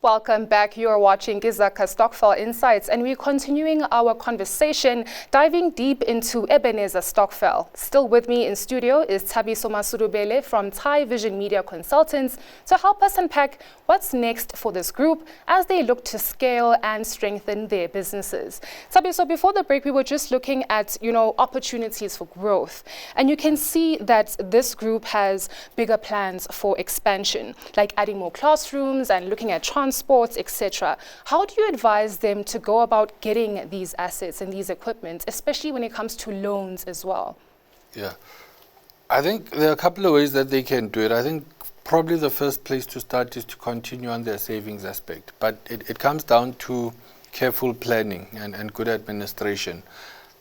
Welcome back. You are watching KeZaka Stokvel Insights, and we're continuing our conversation, diving deep into Ebenezer Stokvel. Still with me in studio is Thabiso Masurubele from Thai Vision Media Consultants to help us unpack what's next for this group as they look to scale and strengthen their businesses. Thabiso, before the break, we were just looking at, opportunities for growth, and you can see that this group has bigger plans for expansion, like adding more classrooms and looking at transports, etc. How do you advise them to go about getting these assets and these equipment, especially when it comes to loans as well? Yeah, I think there are a couple of ways that they can do it. I think probably the first place to start is to continue on their savings aspect, but it comes down to careful planning and good administration.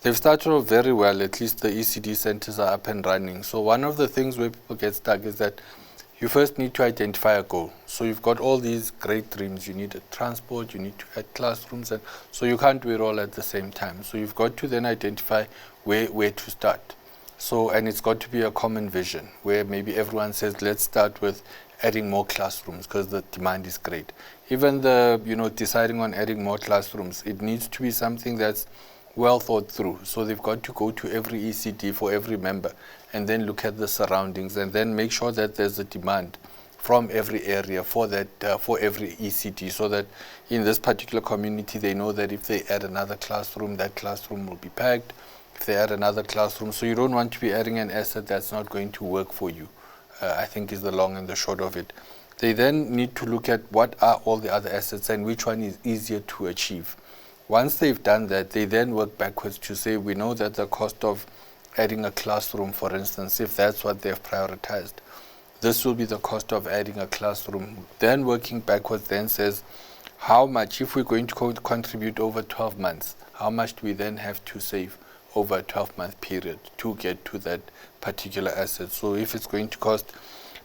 They've started off very well, at least the ECD centers are up and running. So one of the things where people get stuck is that you first need to identify a goal. So you've got all these great dreams. You need a transport, you need to add classrooms, and so you can't do it all at the same time. So you've got to then identify where to start. So, and it's got to be a common vision where maybe everyone says, let's start with adding more classrooms because the demand is great. Even deciding on adding more classrooms, it needs to be something that's well thought through. So they've got to go to every ECD for every member and then look at the surroundings and then make sure that there's a demand from every area for that for every ECD, so that in this particular community they know that if they add another classroom, that classroom will be packed. If they add another classroom, so you don't want to be adding an asset that's not going to work for you, I think is the long and the short of it. They then need to look at what are all the other assets and which one is easier to achieve. Once they've done that, they then work backwards to say, we know that the cost of adding a classroom, for instance, if that's what they've prioritized, this will be the cost of adding a classroom. Then working backwards then says, how much, if we're going to contribute over 12 months, how much do we then have to save over a 12-month period to get to that particular asset? So if it's going to cost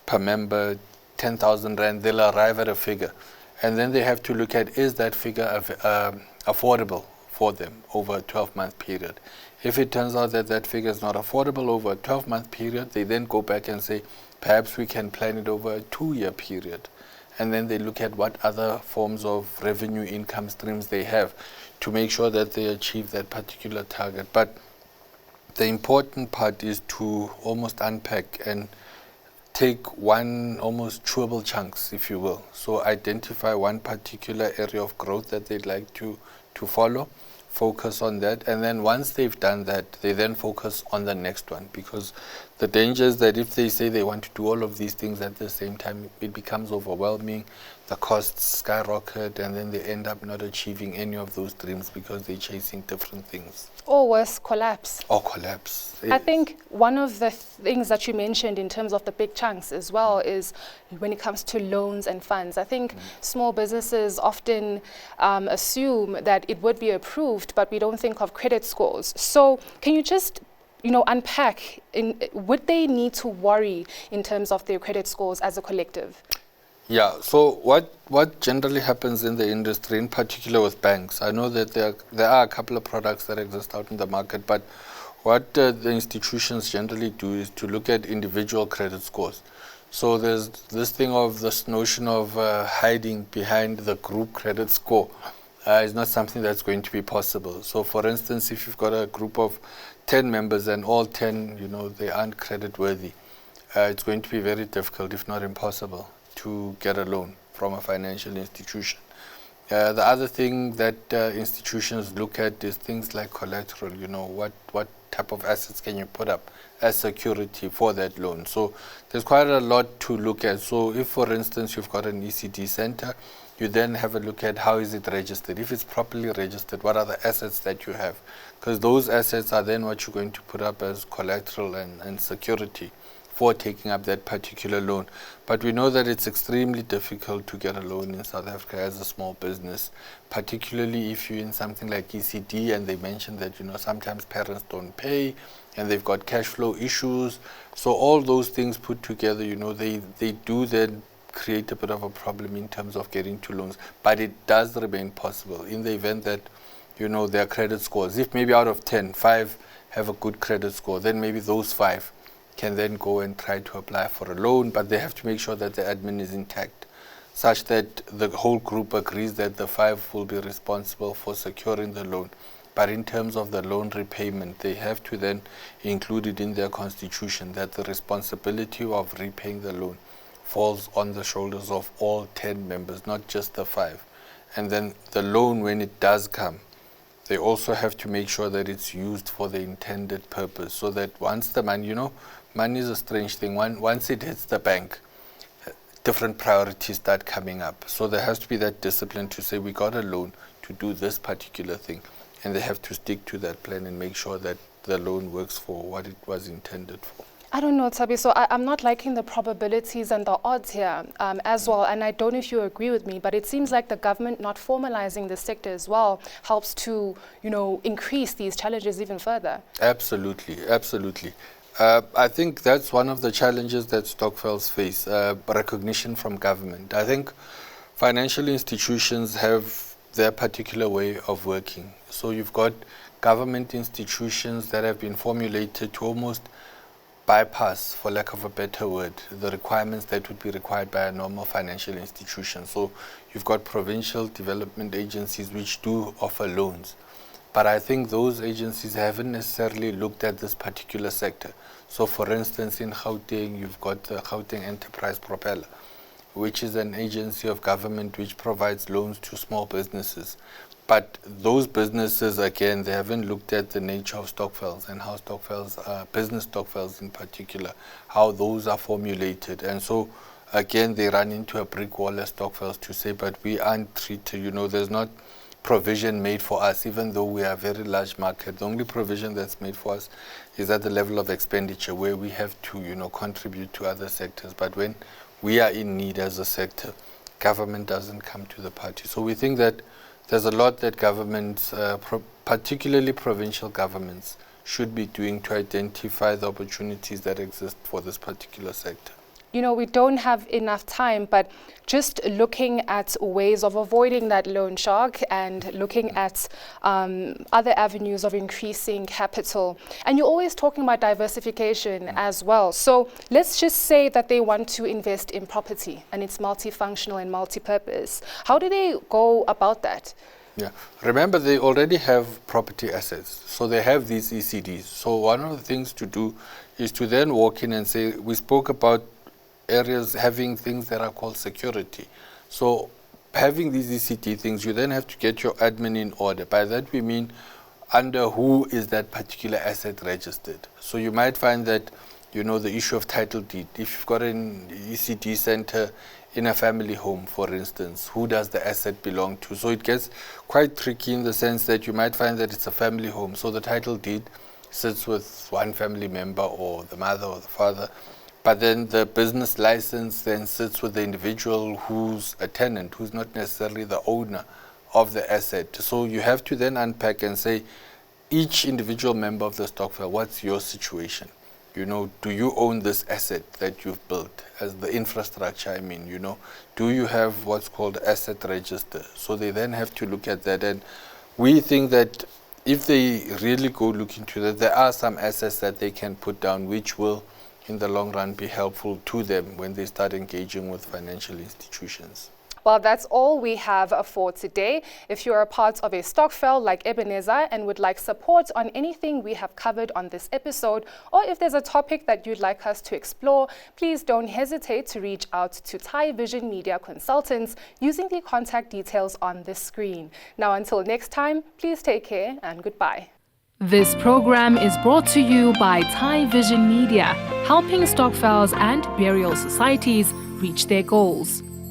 per member 10,000 Rand, they'll arrive at a figure. And then they have to look at, is that figure affordable for them over a 12-month period? If it turns out that that figure is not affordable over a 12-month period, they then go back and say, perhaps we can plan it over a 2-year period. And then they look at what other forms of revenue income streams they have to make sure that they achieve that particular target. But the important part is to almost unpack and take one almost chewable chunks, if you will. So identify one particular area of growth that they'd like to follow, focus on that, and then once they've done that, they then focus on the next one, because the danger is that if they say they want to do all of these things at the same time, it becomes overwhelming, the costs skyrocket, and then they end up not achieving any of those dreams because they're chasing different things. Or worse, collapse. Or collapse. I think one of the things that you mentioned in terms of the big chunks as well is when it comes to loans and funds. I think small businesses often assume that it would be approved, but we don't think of credit scores. So can you just unpack, would they need to worry in terms of their credit scores as a collective? Yeah, so what generally happens in the industry, in particular with banks, I know that there are a couple of products that exist out in the market, but what the institutions generally do is to look at individual credit scores. So there's this notion of hiding behind the group credit score. It's not something that's going to be possible. So for instance, if you've got a group of 10 members and all 10, they aren't credit worthy, it's going to be very difficult, if not impossible, to get a loan from a financial institution. The other thing that institutions look at is things like collateral. What type of assets can you put up as security for that loan? So there's quite a lot to look at. So if, for instance, you've got an ECD center, you then have a look at how is it registered. If it's properly registered, what are the assets that you have? Because those assets are then what you're going to put up as collateral and security for taking up that particular loan. But we know that it's extremely difficult to get a loan in South Africa as a small business, particularly if you're in something like ECD, and they mentioned that sometimes parents don't pay and they've got cash flow issues. So all those things put together, they do then create a bit of a problem in terms of getting to loans. But it does remain possible in the event that their credit scores, if maybe out of 10, 5 have a good credit score, then maybe those 5 can then go and try to apply for a loan, but they have to make sure that the admin is intact. such that the whole group agrees that the 5 will be responsible for securing the loan. But in terms of the loan repayment, they have to then include it in their constitution that the responsibility of repaying the loan falls on the shoulders of all 10 members, not just the 5. And then the loan, when it does come, they also have to make sure that it's used for the intended purpose, so that once the money, money is a strange thing. Once it hits the bank, different priorities start coming up. So there has to be that discipline to say, we got a loan to do this particular thing. And they have to stick to that plan and make sure that the loan works for what it was intended for. I don't know, Tabi. So I'm not liking the probabilities and the odds here as well. And I don't know if you agree with me, but it seems like the government not formalizing the sector as well helps to, increase these challenges even further. Absolutely, absolutely. I think that's one of the challenges that Stokvels face, recognition from government. I think financial institutions have their particular way of working. So you've got government institutions that have been formulated to almost bypass, for lack of a better word, the requirements that would be required by a normal financial institution. So you've got provincial development agencies which do offer loans. But I think those agencies haven't necessarily looked at this particular sector. So for instance, in Gauteng, you've got the Gauteng Enterprise Propeller, which is an agency of government which provides loans to small businesses. But those businesses, again, they haven't looked at the nature of Stokvels and how Stokvels, business Stokvels in particular, how those are formulated. And so, again, they run into a brick wall as Stokvels to say, but we aren't treated, there's not provision made for us, even though we are a very large market. The only provision that's made for us is at the level of expenditure, where we have to, contribute to other sectors. But when we are in need as a sector, government doesn't come to the party. So we think that there's a lot that governments, particularly provincial governments, should be doing to identify the opportunities that exist for this particular sector. We don't have enough time, but just looking at ways of avoiding that loan shark and looking at other avenues of increasing capital. And you're always talking about diversification as well. So let's just say that they want to invest in property and it's multifunctional and multi-purpose. How do they go about that? Yeah, remember they already have property assets, so they have these ECDs. So one of the things to do is to then walk in and say, we spoke about areas having things that are called security. So having these ECD things, you then have to get your admin in order. By that we mean under who is that particular asset registered. So you might find that, the issue of title deed. If you've got an ECD center in a family home, for instance, who does the asset belong to? So it gets quite tricky in the sense that you might find that it's a family home. So the title deed sits with one family member or the mother or the father. But then the business license then sits with the individual who's a tenant, who's not necessarily the owner of the asset. So you have to then unpack and say, each individual member of the Stokvel, what's your situation? Do you own this asset that you've built as the infrastructure? Do you have what's called asset register? So they then have to look at that. And we think that if they really go look into that, there are some assets that they can put down which will in the long run be helpful to them when they start engaging with financial institutions. Well, that's all we have for today. If you're a part of a Stokvel like Ebenezer and would like support on anything we have covered on this episode, or if there's a topic that you'd like us to explore, please don't hesitate to reach out to Thai Vision Media Consultants using the contact details on this screen. Now, until next time, please take care and goodbye. This program is brought to you by Thai Vision Media, helping Stokvels and burial societies reach their goals.